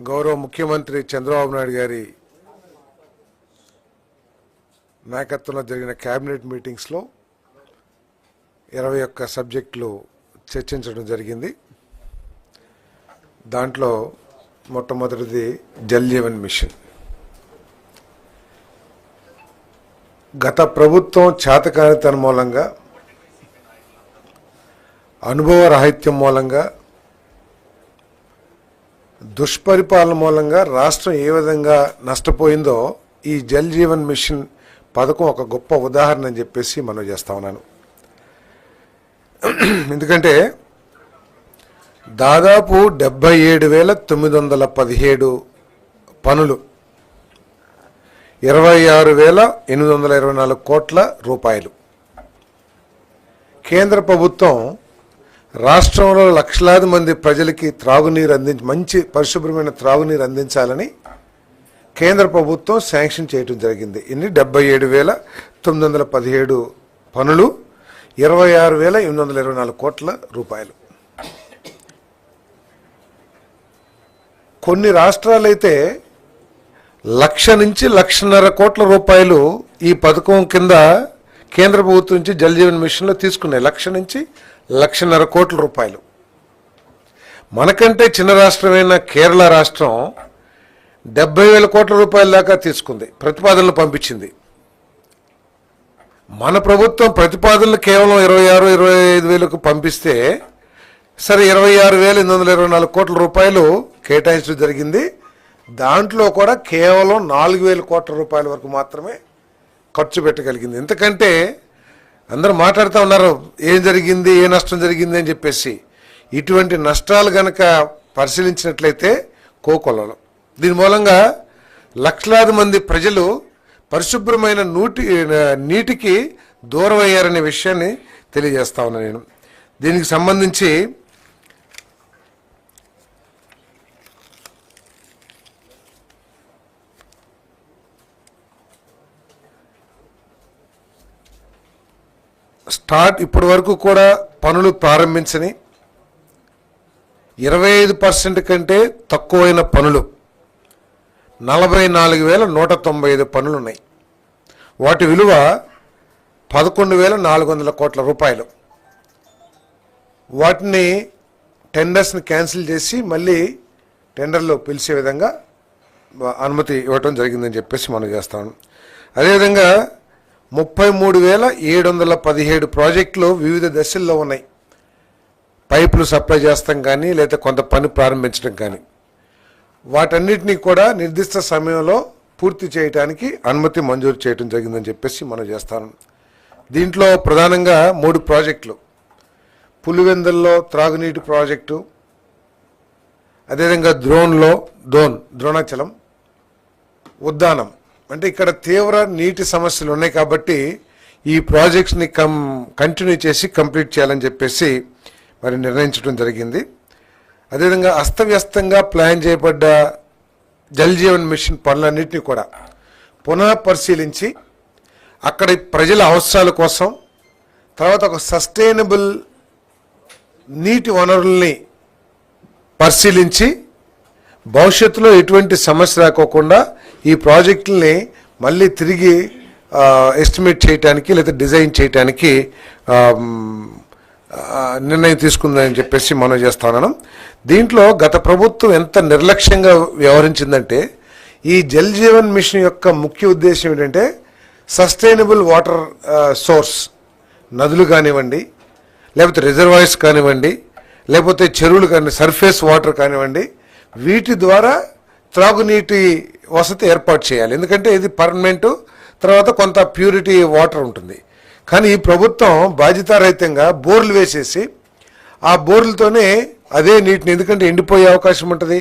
గౌరవ ముఖ్యమంత్రి చంద్రబాబు నాయుడు గారి నాయకత్వంలో జరిగిన కేబినెట్ మీటింగ్స్లో 21 సబ్జెక్టులు చర్చించడం జరిగింది. దాంట్లో మొట్టమొదటిది జల్ జీవన్ మిషన్. గత ప్రభుత్వం చేతకానితనం మూలంగా, అనుభవ రాహిత్యం మూలంగా, దుష్పరిపాలన మూలంగా రాష్ట్రం ఏ విధంగా నష్టపోయిందో ఈ జల్ జీవన్ మిషన్ పథకం ఒక గొప్ప ఉదాహరణ అని చెప్పేసి మనం చేస్తా ఉన్నాను. ఎందుకంటే దాదాపు 77,917 పనులు, 26,824 కోట్ల రూపాయలు. కేంద్ర ప్రభుత్వం రాష్ట్రంలో లక్షలాది మంది ప్రజలకి త్రాగునీరు మంచి పరిశుభ్రమైన త్రాగునీరు అందించాలని కేంద్ర ప్రభుత్వం శాంక్షన్ చేయడం జరిగింది. ఇన్ని 77,917 పనులు, 26,824 కోట్ల రూపాయలు. కొన్ని రాష్ట్రాలైతే 1,00,000 నుంచి 1,50,000 కోట్ల రూపాయలు ఈ పథకం కింద కేంద్ర ప్రభుత్వం నుంచి జల్ జీవన్ మిషన్లో తీసుకున్నాయి. 1,00,000 నుంచి 1,50,000 కోట్ల రూపాయలు. మనకంటే చిన్న రాష్ట్రమైన కేరళ రాష్ట్రం 70,000 కోట్ల రూపాయల దాకా తీసుకుంది, ప్రతిపాదనలు పంపించింది. మన ప్రభుత్వం ప్రతిపాదనలు కేవలం 26,000-25,000కు పంపిస్తే సరే 26,824 కోట్ల రూపాయలు కేటాయించడం జరిగింది. దాంట్లో కూడా కేవలం 4,000 కోట్ల రూపాయల వరకు మాత్రమే ఖర్చు పెట్టగలిగింది. ఎందుకంటే అందరూ మాట్లాడుతూ ఉన్నారు ఏం జరిగింది, ఏ నష్టం జరిగింది అని చెప్పేసి. ఇటువంటి నష్టాలు కనుక పరిశీలించినట్లయితే కోకొల్లలు. దీని మూలంగా లక్షలాది మంది ప్రజలు పరిశుభ్రమైన నీటికి దూరం అయ్యారనే విషయాన్ని తెలియజేస్తా ఉన్నాను నేను. దీనికి సంబంధించి ఇప్పటి వరకు కూడా పనులు ప్రారంభించని 25% కంటే తక్కువైన పనులు 44,195 పనులు ఉన్నాయి. వాటి విలువ 11,400 కోట్ల రూపాయలు. వాటిని టెండర్స్ని క్యాన్సిల్ చేసి మళ్ళీ టెండర్లో పిలిచే విధంగా అనుమతి ఇవ్వటం జరిగిందని చెప్పేసి మనం చేస్తాం. అదేవిధంగా 33,717 ప్రాజెక్టులు వివిధ దశల్లో ఉన్నాయి. పైపులు సప్లై చేస్తాం కానీ లేదా కొంత పని ప్రారంభించడం కానీ వాటన్నిటినీ కూడా నిర్దిష్ట సమయంలో పూర్తి చేయడానికి అనుమతి మంజూరు చేయడం జరిగిందని చెప్పేసి మనం చేస్తాం. దీంట్లో ప్రధానంగా 3 ప్రాజెక్టులు: పులివెందుల్లో త్రాగునీటి ప్రాజెక్టు, అదేవిధంగా ద్రోణాచలం, ఉద్దానం. అంటే ఇక్కడ తీవ్ర నీటి సమస్యలు ఉన్నాయి కాబట్టి ఈ ప్రాజెక్ట్స్ని కంటిన్యూ చేసి కంప్లీట్ చేయాలని చెప్పేసి మరి నిర్ణయించడం జరిగింది. అదేవిధంగా అస్తవ్యస్తంగా ప్లాన్ చేయబడ్డ జల్ జీవన్ మిషన్ పనులన్నింటినీ కూడా పునః పరిశీలించి అక్కడ ప్రజల అవసరాల కోసం, తర్వాత ఒక సస్టైనబుల్ నీటి వనరుల్ని పరిశీలించి భవిష్యత్తులో ఎటువంటి సమస్య రాకోకుండా ఈ ప్రాజెక్టుల్ని మళ్ళీ తిరిగి ఎస్టిమేట్ చేయడానికి లేదా డిజైన్ చేయడానికి నిర్ణయం తీసుకుందని చెప్పేసి మనం చేస్తున్నాం. దీంట్లో గత ప్రభుత్వం ఎంత నిర్లక్ష్యంగా వ్యవహరించిందంటే, ఈ జల్ జీవన్ మిషన్ యొక్క ముఖ్య ఉద్దేశం ఏంటంటే సస్టైనబుల్ వాటర్ సోర్స్, నదులు కానివ్వండి, లేకపోతే రిజర్వాయర్స్ కానివ్వండి, లేకపోతే చెరువులు కానీ సర్ఫేస్ వాటర్ కానివ్వండి, వీటి ద్వారా త్రాగునీటి వసతి ఏర్పాటు చేయాలి. ఎందుకంటే ఇది పర్మనెంట్, తర్వాత కొంత ప్యూరిటీ వాటర్ ఉంటుంది. కానీ ఈ ప్రభుత్వం బాధ్యతారహితంగా బోర్లు వేసేసి ఆ బోర్లతోనే అదే నీటిని, ఎందుకంటే ఎండిపోయే అవకాశం ఉంటుంది.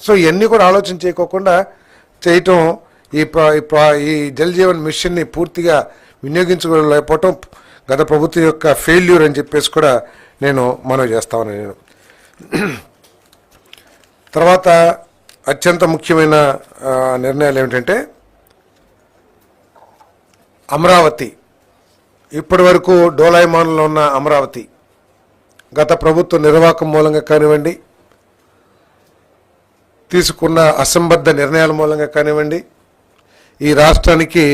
సో ఇవన్నీ కూడా ఆలోచన చేయకోకుండా చేయటం ఈ జల్ జీవన్ మిషన్ని పూర్తిగా వినియోగించుకోలేకపోవటం గత ప్రభుత్వం యొక్క ఫెయిల్యూర్ అని చెప్పేసి కూడా నేను మనవి చేస్తా ఉన్నాను నేను. తర్వాత అత్యంత ముఖ్యమైన నిర్ణయాలు ఏమిటంటే, అమరావతి, ఇప్పటి వరకు డోలాయమానంలో ఉన్న అమరావతి గత ప్రభుత్వ నిర్వాహకం మూలంగా కానివ్వండి, తీసుకున్న అసంబద్ధ నిర్ణయాల మూలంగా కానివ్వండి, ఈ రాష్ట్రానికి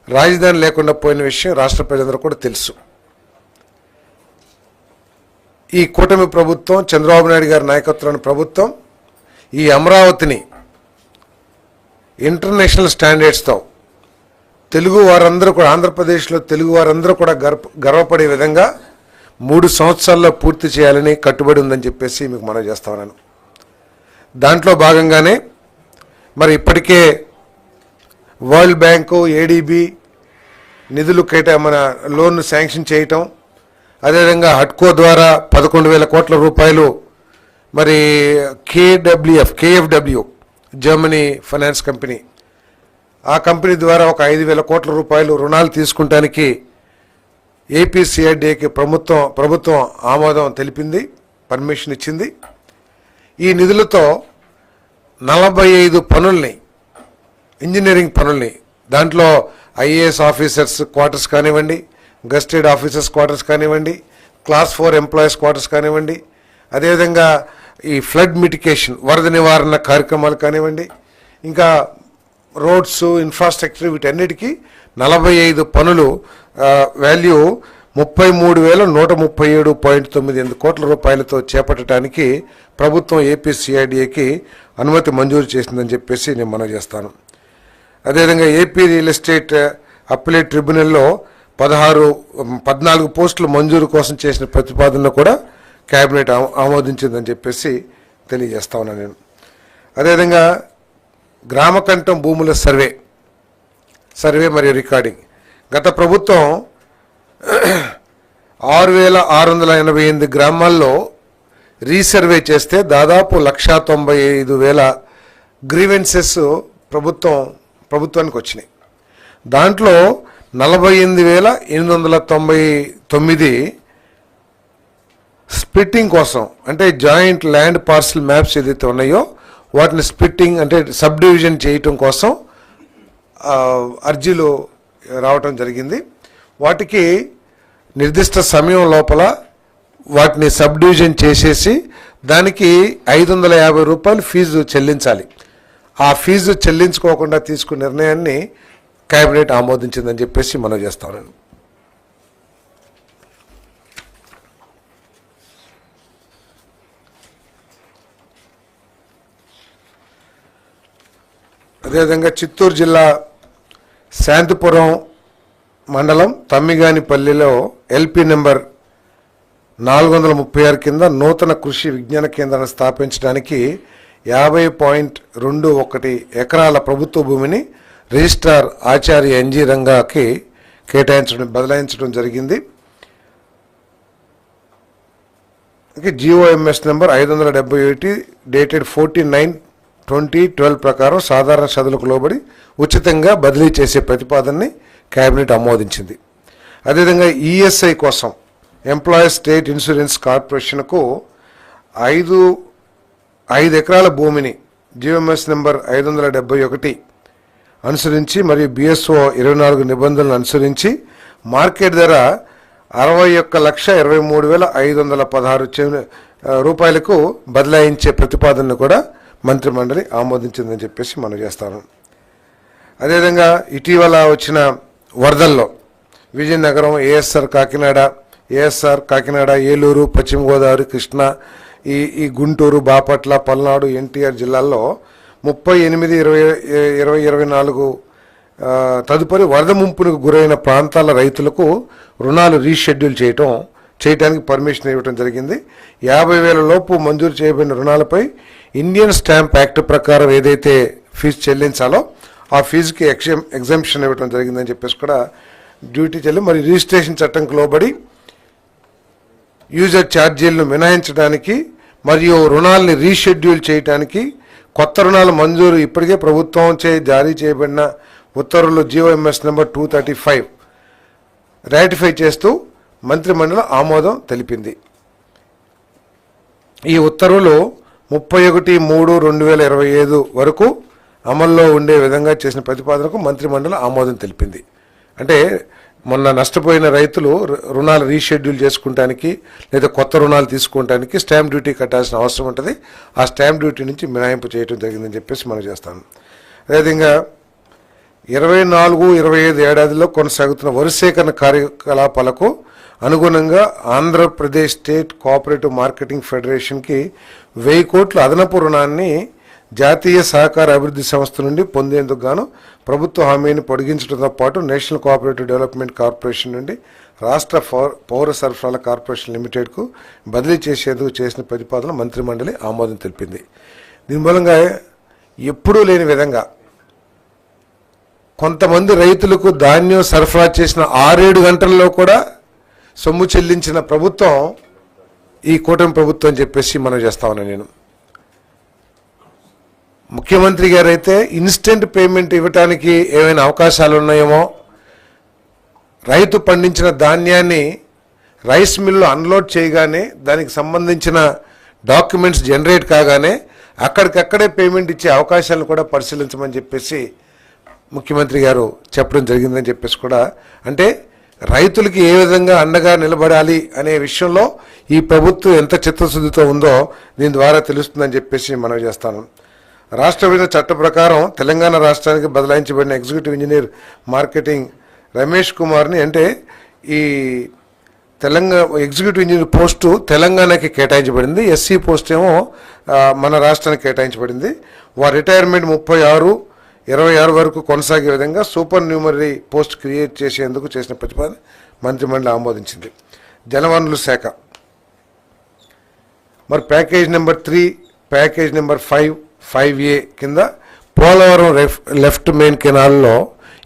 రాజధాని లేకుండా పోయిన విషయం రాష్ట్ర ప్రజలందరూ కూడా తెలుసు. ఈ కూటమి ప్రభుత్వం, చంద్రబాబు నాయుడు గారి నాయకత్వంలోని ప్రభుత్వం ఈ అమరావతిని ఇంటర్నేషనల్ స్టాండర్డ్స్తో తెలుగు వారందరూ కూడా, ఆంధ్రప్రదేశ్లో తెలుగు వారందరూ కూడా గర్వపడే విధంగా 3 సంవత్సరాల్లో పూర్తి చేయాలని కట్టుబడి ఉందని చెప్పేసి మీకు మనవి చేస్తా ఉన్నాను. దాంట్లో భాగంగానే మరి ఇప్పటికే వరల్డ్ బ్యాంకు, ఏడీబీ నిధులు మన లోన్ను శాంక్షన్ చేయటం, అదేవిధంగా హడ్కో ద్వారా 11,000 కోట్ల రూపాయలు, మరి కేఎఫ్డబ్ల్యూ జర్మనీ ఫైనాన్స్ కంపెనీ, ఆ కంపెనీ ద్వారా ఒక 5,000 కోట్ల రూపాయలు రుణాలు తీసుకుంటానికి ఏపీసీఆర్డీఏకి ప్రభుత్వం ఆమోదం తెలిపింది, పర్మిషన్ ఇచ్చింది. ఈ నిధులతో 45 పనుల్ని, ఇంజనీరింగ్ పనుల్ని, దాంట్లో ఐఏఎస్ ఆఫీసర్స్ క్వార్టర్స్ కానివ్వండి, గెస్టెడ్ ఆఫీసర్స్ క్వార్టర్స్ కానివ్వండి, క్లాస్ 4 ఎంప్లాయీస్ క్వార్టర్స్ కానివ్వండి, అదేవిధంగా ఈ ఫ్లడ్ మిటిగేషన్, వరద నివారణ కార్యక్రమాలు కానివ్వండి, ఇంకా రోడ్స్, ఇన్ఫ్రాస్ట్రక్చర్, వీటన్నిటికీ 45 పనులు వాల్యూ 33,137.98 కోట్ల రూపాయలతో చేపట్టడానికి ప్రభుత్వం ఏపీసీఆర్డీఏకి అనుమతి మంజూరు చేసిందని చెప్పేసి నేను మనవి చేస్తాను. అదేవిధంగా ఏపీ రియల్ ఎస్టేట్ అప్పీలేట్ ట్రిబ్యునల్లో 14 పోస్టుల మంజూరు కోసం చేసిన ప్రతిపాదనను కూడా కేబినెట్ ఆమోదించిందని చెప్పేసి తెలియజేస్తా ఉన్నాను నేను. అదేవిధంగా గ్రామకంఠం భూముల సర్వే మరియు రికార్డింగ్, గత ప్రభుత్వం 6,688 గ్రామాల్లో రీసర్వే చేస్తే దాదాపు 1,95,000 గ్రీవెన్సెస్ ప్రభుత్వానికి వచ్చినాయి. దాంట్లో 48,899 స్ప్లిట్టింగ్ కోసం, అంటే జాయింట్ ల్యాండ్ పార్సల్ మ్యాప్స్ ఏదైతే ఉన్నాయో వాటిని స్ప్లిట్టింగ్ అంటే సబ్ డివిజన్ చేయటం కోసం అర్జీలు రావటం జరిగింది. వాటికి నిర్దిష్ట సమయం లోపల వాటిని సబ్ డివిజన్ చేసేసి దానికి 550 రూపాయలు ఫీజు చెల్లించాలి. ఆ ఫీజు చెల్లించుకోకుండా తీసుకున్న నిర్ణయాన్ని కేబినెట్ ఆమోదించిందని చెప్పేసి మనం చేస్తాను. అదేవిధంగా చిత్తూరు జిల్లా శాంతిపురం మండలం తమ్మిగానిపల్లిలో ఎల్పీ నెంబర్ 436 కింద నూతన కృషి విజ్ఞాన కేంద్రాన్ని స్థాపించడానికి 50.21 ఎకరాల ప్రభుత్వ భూమిని రిజిస్ట్రార్ ఆచార్య ఎన్జీ రంగాకి బదలాయించడం జరిగింది. జిఓఎంఎస్ నెంబర్ 571 డేటెడ్ 14/9/2012 ప్రకారం సాధారణ షరతులకు లోబడి ఉచితంగా బదిలీ చేసే ప్రతిపాదనని కేబినెట్ ఆమోదించింది. అదేవిధంగా ఈఎస్ఐ కోసం ఎంప్లాయీస్ స్టేట్ ఇన్సూరెన్స్ కార్పొరేషన్కు 5 ఎకరాల భూమిని జిఓఎంఎస్ నెంబర్ 571 అనుసరించి మరియు బిఎస్ఓ 24 నిబంధనలను అనుసరించి మార్కెట్ ధర 61,23,516 రూపాయలకు బదలాయించే ప్రతిపాదనను కూడా మంత్రిమండలి ఆమోదించిందని చెప్పేసి మనం చేస్తాను. అదేవిధంగా ఇటీవల వచ్చిన వరదల్లో విజయనగరం, ఏఎస్ఆర్ కాకినాడ, ఏలూరు, పశ్చిమ గోదావరి, కృష్ణా, ఈ గుంటూరు, బాపట్ల, పల్నాడు, ఎన్టీఆర్ జిల్లాల్లో 38/20/24 తదుపరి వరద ముంపునకు గురైన ప్రాంతాల రైతులకు రుణాలు రీషెడ్యూల్ చేయడానికి పర్మిషన్ ఇవ్వడం జరిగింది. 50,000 లోపు మంజూరు చేయబడిన రుణాలపై ఇండియన్ స్టాంప్ యాక్ట్ ప్రకారం ఏదైతే ఫీజు చెల్లించాలో ఆ ఫీజుకి ఎగ్జంప్షన్ ఇవ్వడం జరిగిందని చెప్పేసి కూడా డ్యూటీ చెల్లి మరి రిజిస్ట్రేషన్ చట్టంకు లోబడి యూజర్ ఛార్జీలను మినహాయించడానికి మరియు రుణాలని రీషెడ్యూల్ చేయడానికి కొత్త రుణాల మంజూరు ఇప్పటికే ప్రభుత్వంచే జారీ చేయబడిన ఉత్తర్వులు జిఓఎంఎస్ నెంబర్ 235 రాటిఫై చేస్తూ మంత్రిమండలి ఆమోదం తెలిపింది. ఈ ఉత్తర్వులు 31/3/2025 వరకు అమల్లో ఉండే విధంగా చేసిన ప్రతిపాదనకు మంత్రిమండలి ఆమోదం తెలిపింది. అంటే మొన్న నష్టపోయిన రైతులు రుణాలు రీషెడ్యూల్ చేసుకుంటానికి లేదా కొత్త రుణాలు తీసుకోవడానికి స్టాంప్ డ్యూటీ కట్టాల్సిన అవసరం ఉంటుంది. ఆ స్టాంప్ డ్యూటీ నుంచి మినహాయింపు చేయడం జరిగిందని చెప్పేసి మనం చేస్తాను. అదేవిధంగా 24-25 ఏడాదిలో కొనసాగుతున్న వరి సేకరణ కార్యకలాపాలకు అనుగుణంగా ఆంధ్రప్రదేశ్ స్టేట్ కోఆపరేటివ్ మార్కెటింగ్ ఫెడరేషన్కి 1000 కోట్ల అదనపు రుణాన్ని జాతీయ సహకార అభివృద్ధి సంస్థ నుండి పొందేందుకు గాను ప్రభుత్వ హామీని పొడిగించడంతో పాటు నేషనల్ కోఆపరేటివ్ డెవలప్మెంట్ కార్పొరేషన్ నుండి రాష్ట్ర పౌర సరఫరాల కార్పొరేషన్ లిమిటెడ్కు బదిలీ చేసేందుకు చేసిన ప్రతిపాదన మంత్రిమండలి ఆమోదం తెలిపింది. దీని మూలంగా ఎప్పుడూ లేని విధంగా కొంతమంది రైతులకు ధాన్యం సరఫరా చేసిన 6-7 గంటల్లో కూడా సొమ్ము చెల్లించిన ప్రభుత్వం ఈ కూటమి ప్రభుత్వం అని చెప్పేసి మనం చేస్తా ఉన్నాను. నేను ముఖ్యమంత్రి గారు అయితే ఇన్స్టెంట్ పేమెంట్ ఇవ్వటానికి ఏమైనా అవకాశాలు ఉన్నాయేమో, రైతు పండించిన ధాన్యాన్ని రైస్ మిల్లు అన్లోడ్ చేయగానే దానికి సంబంధించిన డాక్యుమెంట్స్ జనరేట్ కాగానే అక్కడికక్కడే పేమెంట్ ఇచ్చే అవకాశాలను కూడా పరిశీలించమని చెప్పేసి ముఖ్యమంత్రి గారు చెప్పడం జరిగిందని చెప్పేసి కూడా, అంటే రైతులకి ఏ విధంగా అండగా నిలబడాలి అనే విషయంలో ఈ ప్రభుత్వం ఎంత చిత్తశుద్ధితో ఉందో దీని ద్వారా తెలుస్తుందని చెప్పేసి మనం చేస్తాను. రాష్ట్ర విభజన చట్ట ప్రకారం తెలంగాణ రాష్ట్రానికి బదలాయించబడిన ఎగ్జిక్యూటివ్ ఇంజనీర్ మార్కెటింగ్ రమేష్ కుమార్ని, అంటే ఈ తెలంగాణ ఎగ్జిక్యూటివ్ ఇంజనీర్ పోస్టు తెలంగాణకి కేటాయించబడింది, ఎస్సీ పోస్ట్ ఏమో మన రాష్ట్రానికి కేటాయించబడింది. వారి రిటైర్మెంట్ 36-26 వరకు కొనసాగే విధంగా సూపర్ న్యూమరీ పోస్ట్ క్రియేట్ చేసేందుకు చేసిన ప్రతిపాదన మంత్రిమండలి ఆమోదించింది. జలవనరుల శాఖ మరి package number 3, package number 5A కింద పోలవరం లెఫ్ట్ మెయిన్ కెనాల్లో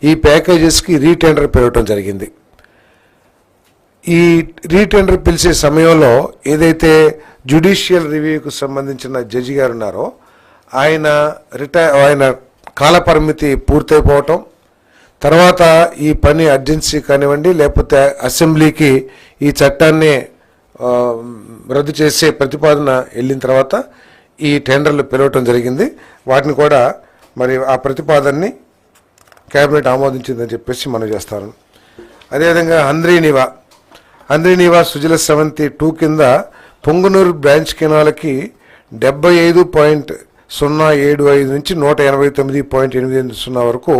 ఈ ప్యాకేజెస్కి రీటెండర్ పిలవటం జరిగింది. ఈ రీటెండర్ పిలిచే సమయంలో ఏదైతే జ్యుడిషియల్ రివ్యూకు సంబంధించిన జడ్జి గారు ఉన్నారో ఆయన కాలపరిమితి పూర్తయిపోవటం, తర్వాత ఈ పని అర్జెన్సీ కానివ్వండి లేకపోతే అసెంబ్లీకి ఈ చట్టాన్ని రద్దు చేసే ప్రతిపాదన వెళ్ళిన తర్వాత ఈ టెండర్లు పిలవటం జరిగింది. వాటిని కూడా మరి ఆ ప్రతిపాదనని కేబినెట్ ఆమోదించిందని చెప్పేసి మనం చేస్తాను. అదేవిధంగా హంద్రీనీవా సుజల సెవెంతి 2 కింద పొంగునూరు బ్రాంచ్ కెనాల్కి 75.075 నుంచి 189.880 వరకు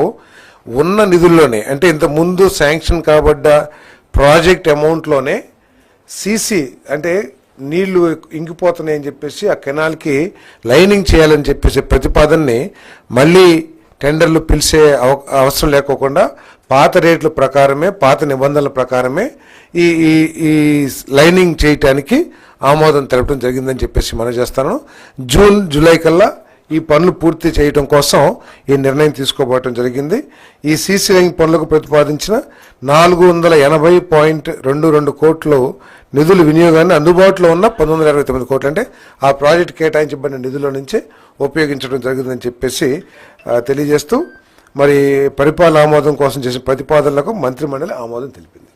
ఉన్న నిధుల్లోనే, అంటే ఇంతకుముందు శాంక్షన్ కాబడ్డ ప్రాజెక్ట్ అమౌంట్లోనే సీసీ అంటే నీళ్లు ఇంకిపోతున్నాయని చెప్పేసి ఆ కెనాల్కి లైనింగ్ చేయాలని చెప్పేసి ప్రతిపాదనని మళ్ళీ టెండర్లు పిలిచే అవసరం లేకోకుండా పాత రేట్ల ప్రకారమే, పాత నిబంధనల ప్రకారమే ఈ ఈ లైనింగ్ చేయటానికి ఆమోదం తెలపడం జరిగిందని చెప్పేసి మనం చేస్తాను. జూలై కల్లా ఈ పనులు పూర్తి చేయడం కోసం ఈ నిర్ణయం తీసుకోబోవటం జరిగింది. ఈ సీసీ లైన్ పనులకు ప్రతిపాదించిన 480.22 కోట్లు నిధుల వినియోగాన్ని అందుబాటులో ఉన్న 1929 కోట్లు, అంటే ఆ ప్రాజెక్టు కేటాయించబడిన నిధుల నుంచే ఉపయోగించడం జరిగిందని చెప్పేసి తెలియజేస్తూ మరి పరిపాలన ఆమోదం కోసం చేసిన ప్రతిపాదనలకు మంత్రిమండలి ఆమోదం తెలిపింది.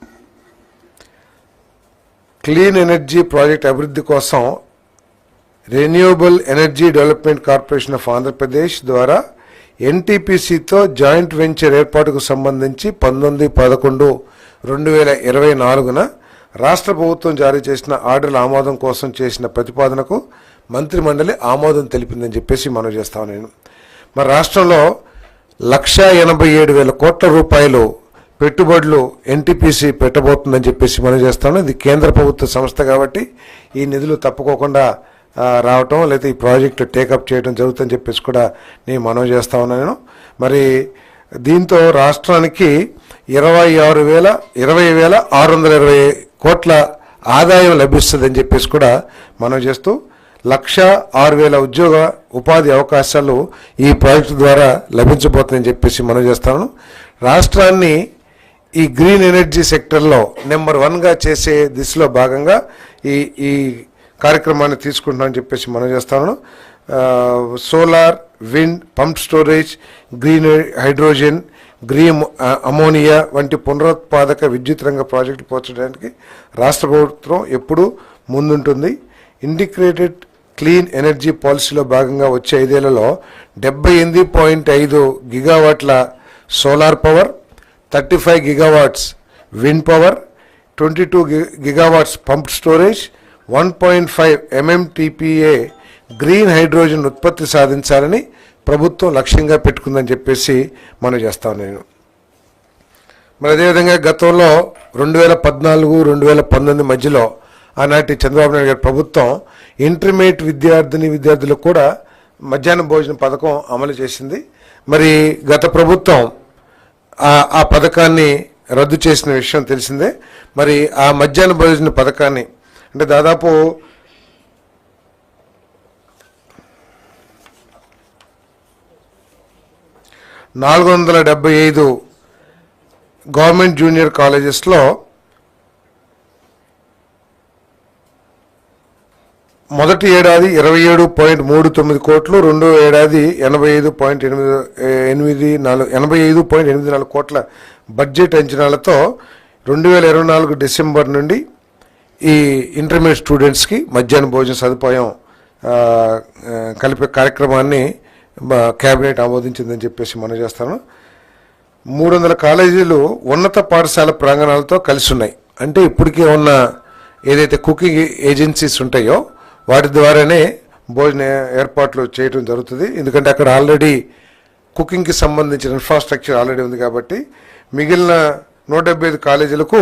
క్లీన్ ఎనర్జీ ప్రాజెక్ట్ అభివృద్ధి కోసం renewable energy development corporation of Andhra Pradesh ద్వారా ఎన్టీపీసీతో జాయింట్ వెంచర్ ఏర్పాటుకు సంబంధించి 19/11/2024 రాష్ట్ర ప్రభుత్వం జారీ చేసిన ఆర్డర్ల ఆమోదం కోసం చేసిన ప్రతిపాదనకు మంత్రిమండలి ఆమోదం తెలిపిందని చెప్పేసి మనం చేస్తాను. నేను మరి రాష్ట్రంలో 1,87,000 కోట్ల రూపాయలు పెట్టుబడులు ఎన్టీపీసీ పెట్టబోతుందని చెప్పేసి మనం చేస్తాను. ఇది కేంద్ర ప్రభుత్వ సంస్థ కాబట్టి ఈ నిధులు తప్పుకోకుండా రావటం లేదా ఈ ప్రాజెక్టు టేకప్ చేయడం జరుగుతుందని చెప్పేసి కూడా నేను మనవి చేస్తా ఉన్నాను. మరి దీంతో రాష్ట్రానికి 20,620 కోట్ల ఆదాయం లభిస్తుందని చెప్పేసి కూడా మనం చేస్తూ 1,06,000 ఉపాధి అవకాశాలు ఈ ప్రాజెక్టు ద్వారా లభించబోతుందని చెప్పేసి మనం చేస్తాను. రాష్ట్రాన్ని ఈ గ్రీన్ ఎనర్జీ సెక్టర్లో నెంబర్ 1గా చేసే దిశలో భాగంగా ఈ కార్యక్రమాన్ని తీసుకుంటున్నామని చెప్పేసి మనం చేస్తాను. Solar, wind, pump storage, green hydrogen, green ammonia వంటి పునరుత్పాదక విద్యుత్ రంగ ప్రాజెక్టులు పోర్చడానికి రాష్ట్ర ప్రభుత్వం ఎప్పుడూ ముందుంటుంది. ఇంటిగ్రేటెడ్ క్లీన్ ఎనర్జీ పాలసీలో భాగంగా వచ్చే 5 ఏళ్లలో 78.5 గిగావాట్ల solar power, 35 gigawatts wind power, 22 gigawatts pumped storage, 1.5 MMTPA green hydrogen ఉత్పత్తి సాధించాలని ప్రభుత్వం లక్ష్యంగా పెట్టుకుందని చెప్పేసి మనం చేస్తాను నేను. మరి అదేవిధంగా గతంలో 2014-2019 మధ్యలో ఆనాటి చంద్రబాబు నాయుడు గారి ప్రభుత్వం ఇంటర్మీడియట్ విద్యార్థులకు కూడా మధ్యాహ్న భోజన పథకం అమలు చేసింది. మరి గత ప్రభుత్వం ఆ పథకాన్ని రద్దు చేసిన విషయం తెలిసిందే. మరి ఆ మధ్యాహ్న భోజన పథకాన్ని అంటే దాదాపు 475 గవర్నమెంట్ జూనియర్ కాలేజెస్లో మొదటి ఏడాది 27.39 కోట్లు, రెండో ఏడాది 85.84 కోట్ల బడ్జెట్ అంచనాలతో 2024 డిసెంబర్ నుండి ఈ ఇంటర్మీడియట్ స్టూడెంట్స్కి మధ్యాహ్న భోజన సదుపాయం కలిపే కార్యక్రమాన్ని కేబినెట్ ఆమోదించిందని చెప్పేసి మనం చేస్తాను. 300 కాలేజీలు ఉన్నత పాఠశాల ప్రాంగణాలతో కలిసి ఉన్నాయి. అంటే ఇప్పటికే ఉన్న ఏదైతే కుకింగ్ ఏజెన్సీస్ ఉంటాయో వాటి ద్వారానే భోజన ఏర్పాట్లు చేయడం జరుగుతుంది. ఎందుకంటే అక్కడ ఆల్రెడీ కుకింగ్కి సంబంధించిన ఇన్ఫ్రాస్ట్రక్చర్ ఆల్రెడీ ఉంది కాబట్టి మిగిలిన 175 కాలేజీలకు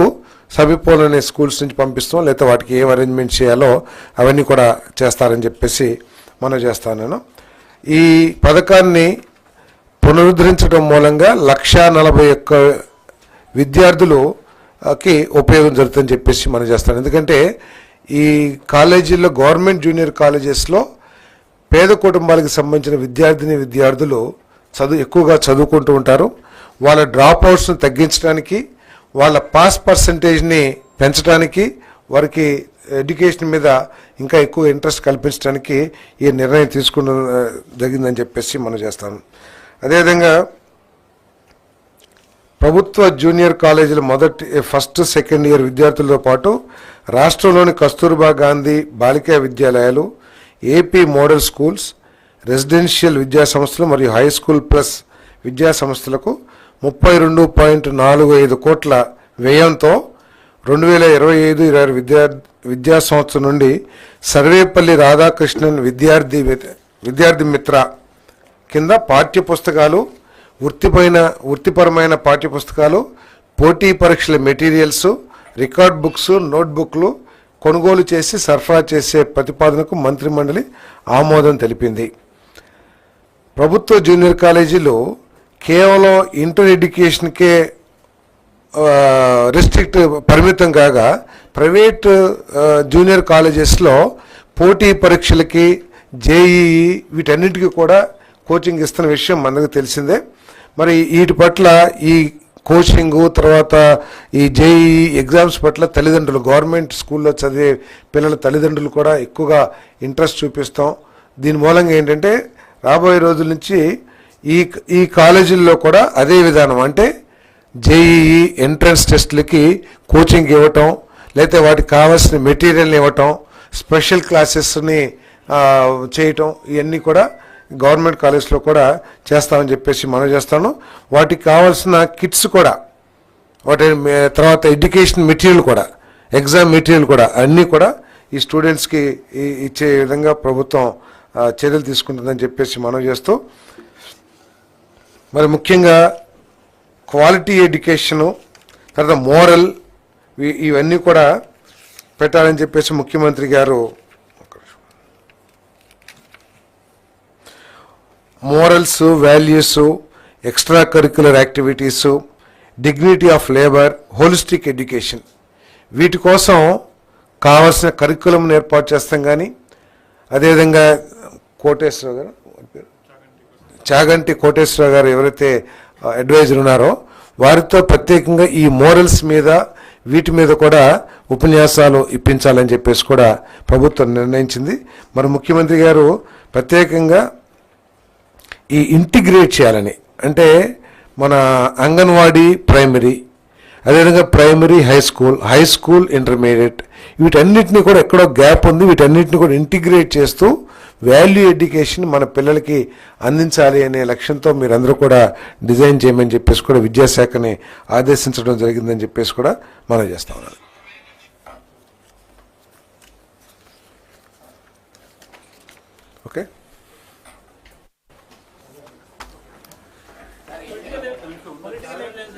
సమీపంలోని స్కూల్స్ నుంచి పంపిస్తాం, లేదా వాటికి ఏం అరేంజ్మెంట్ చేయాలో అవన్నీ కూడా చేస్తారని చెప్పేసి మనం చేస్తాను నేను. ఈ పథకాన్ని పునరుద్ధరించడం మూలంగా 141 విద్యార్థులకి ఉపయోగం జరుగుతుందని చెప్పేసి మనం చేస్తాం. ఎందుకంటే ఈ కాలేజీల్లో గవర్నమెంట్ జూనియర్ కాలేజెస్లో పేద కుటుంబాలకు సంబంధించిన విద్యార్థులు ఎక్కువగా చదువుకుంటూ ఉంటారు. వాళ్ళ డ్రాప్ అవుట్స్ని తగ్గించడానికి, వాళ్ళ పాస్ పర్సంటేజ్ని పెంచడానికి, వారికి ఎడ్యుకేషన్ మీద ఇంకా ఎక్కువ ఇంట్రెస్ట్ కల్పించడానికి ఈ నిర్ణయం తీసుకున్న జరిగిందని చెప్పేసి మనం చేస్తాను. అదేవిధంగా ప్రభుత్వ జూనియర్ కాలేజీల ఫస్ట్ సెకండ్ ఇయర్ విద్యార్థులతో పాటు రాష్ట్రంలోని కస్తూర్బా గాంధీ బాలికా విద్యాలయాలు, ఏపీ మోడల్ స్కూల్స్, రెసిడెన్షియల్ విద్యా సంస్థలు మరియు హై స్కూల్ ప్లస్ విద్యా సంస్థలకు 32.45 కోట్ల వ్యయంతో 2025-26 విద్యా సంవత్సరం నుండి సర్వేపల్లి రాధాకృష్ణన్ విద్యార్థి మిత్ర కింద పాఠ్యపుస్తకాలు, వృత్తిపరమైన పాఠ్యపుస్తకాలు, పోటీ పరీక్షల మెటీరియల్స్, రికార్డ్ బుక్స్, నోట్బుక్లు కొనుగోలు చేసి సరఫరా చేసే ప్రతిపాదనకు మంత్రిమండలి ఆమోదం తెలిపింది. ప్రభుత్వ జూనియర్ కాలేజీలు కేవలం ఇంటర్ ఎడ్యుకేషన్కే పరిమితం కాగా ప్రైవేట్ జూనియర్ కాలేజెస్లో పోటీ పరీక్షలకి, జేఈఈ వీటన్నిటికీ కూడా కోచింగ్ ఇస్తున్న విషయం మనకు తెలిసిందే. మరి వీటి పట్ల ఈ కోచింగు తర్వాత ఈ జేఈఈ ఎగ్జామ్స్ పట్ల తల్లిదండ్రులు, గవర్నమెంట్ స్కూల్లో చదివే పిల్లల తల్లిదండ్రులు కూడా ఎక్కువగా ఇంట్రెస్ట్ చూపిస్తాం. దీని మూలంగా ఏంటంటే రాబోయే రోజుల నుంచి ఈ కాలేజీల్లో కూడా అదే విధానం, అంటే జేఈఈ ఎంట్రన్స్ టెస్టులకి కోచింగ్ ఇవ్వటం, లేకపోతే వాటికి కావాల్సిన మెటీరియల్ని ఇవ్వటం, స్పెషల్ క్లాసెస్ని చేయటం, ఇవన్నీ కూడా గవర్నమెంట్ కాలేజ్లో కూడా చేస్తామని చెప్పేసి మనం చేస్తాను. వాటికి కావాల్సిన కిట్స్ కూడా, వాటి తర్వాత ఎడ్యుకేషన్ మెటీరియల్ కూడా, ఎగ్జామ్ మెటీరియల్ కూడా అన్నీ కూడా ఈ స్టూడెంట్స్కి ఇచ్చే విధంగా ప్రభుత్వం చర్యలు తీసుకుంటుందని చెప్పేసి మనం చేస్తూ, మరి ముఖ్యంగా క్వాలిటీ ఎడ్యుకేషను, తర్వాత మోరల్, ఇవన్నీ కూడా పెట్టాలని చెప్పేసి ముఖ్యమంత్రి గారు morals, values, extra curricular activities, dignity of labour, holistic education, వీటి కోసం కావాల్సిన కరిక్యులంను ఏర్పాటు చేస్తాం. కానీ అదేవిధంగా చాగంటి కోటేశ్వరరావు గారు ఎవరైతే అడ్వైజర్ ఉన్నారో వారితో ప్రత్యేకంగా ఈ మోరల్స్ మీద, వీటి మీద కూడా ఉపన్యాసాలు ఇప్పించాలని చెప్పేసి కూడా ప్రభుత్వం నిర్ణయించింది. మరి ముఖ్యమంత్రి గారు ప్రత్యేకంగా ఈ ఇంటిగ్రేట్ చేయాలని, అంటే మన అంగన్వాడీ ప్రైమరీ, అదేవిధంగా ప్రైమరీ హై స్కూల్ ఇంటర్మీడియట్, వీటన్నిటిని కూడా ఎక్కడో గ్యాప్ ఉంది, వీటన్నిటిని కూడా ఇంటిగ్రేట్ చేస్తూ వాల్యూ ఎడ్యుకేషన్ మన పిల్లలకి అందించాలి అనే లక్ష్యంతో మీరందరూ కూడా డిజైన్ చేయమని చెప్పేసి కూడా విద్యాశాఖని ఆదేశించడం జరిగిందని చెప్పేసి కూడా మనం చేస్తా ఉన్నాం. Okay, political